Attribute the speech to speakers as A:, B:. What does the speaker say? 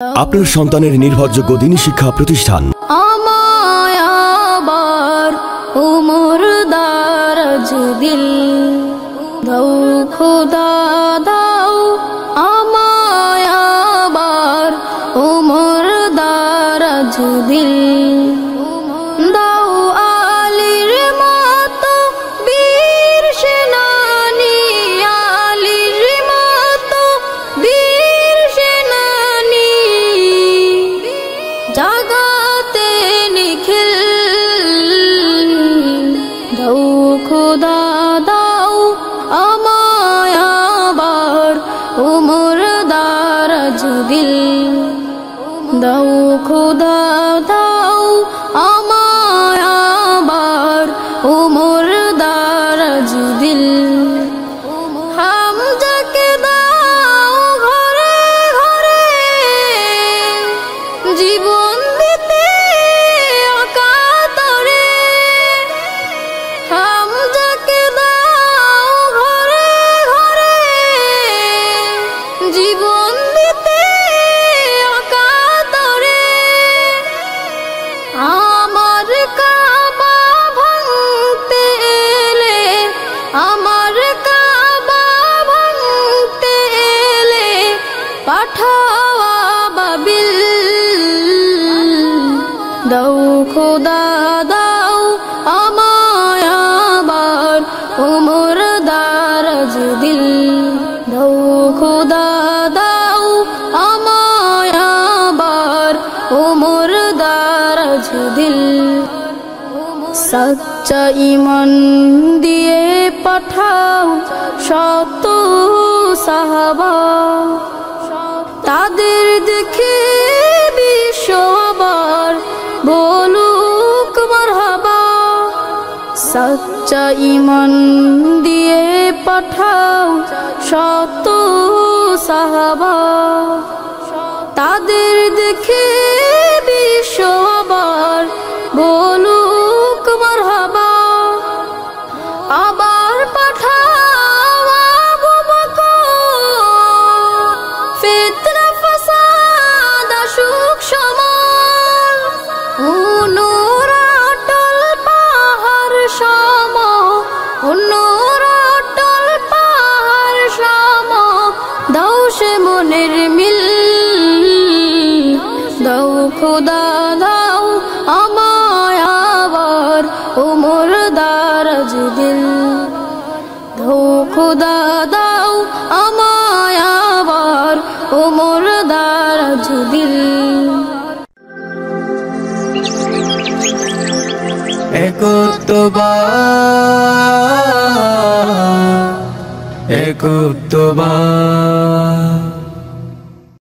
A: আপনার সন্তানের নির্ভরযোগ্য দ্বীনি শিক্ষা প্রতিষ্ঠান
B: আমায় আবার উমর দারাজ দিল দাও খোদা দাও আমায় আবার উমর দারাজ দিল দাও আলীর মতো বীর সেনানী আলীর মতো বীর সেনানী জাগাতে নিখিল দাও খোদা দাও আমায় আবার উমর দারাজ দিল দাও খোদা দাও আমায় আবার উমর দারাজ দিল হামজাকে দাও ঘরে ঘরে জীবন দিতে অকাতরে হামজাকে দাও ঘরে ঘরে জীবন দিতে অকাতরে আমার কাবা ভাঙতে এলে আমার কাবা ভাঙতে এলে পাঠাও আবাবিল দাও খোদা দাও আমায় আবার উমর দারাজ দিল দাও খোদা দাও আমায় আবার উমর দারাজ দিল সচ্চা ঈমান দিয়ে পাঠাও শত সাহাবা তাদের দেখে বিশ্ব আবার বলুক মারহাবা সচ্চা ঈমান দিয়ে পাঠাও শত সাহাবা তাদের দেখে বিশ্ব আবার বলুক মারহাবা আবার পাঠাও আবু বকর ফিতনা ফাসাদ আসুক সমান নূর অটল পাহাড় সম নূর অটল পাহাড় সম দাও সে মনের মিল দাও খোদা দাও আমায় আবার উমর দারাজ দিল দাও খোদা দাও আমায় আবার উমর দারাজ দিল
C: একতবা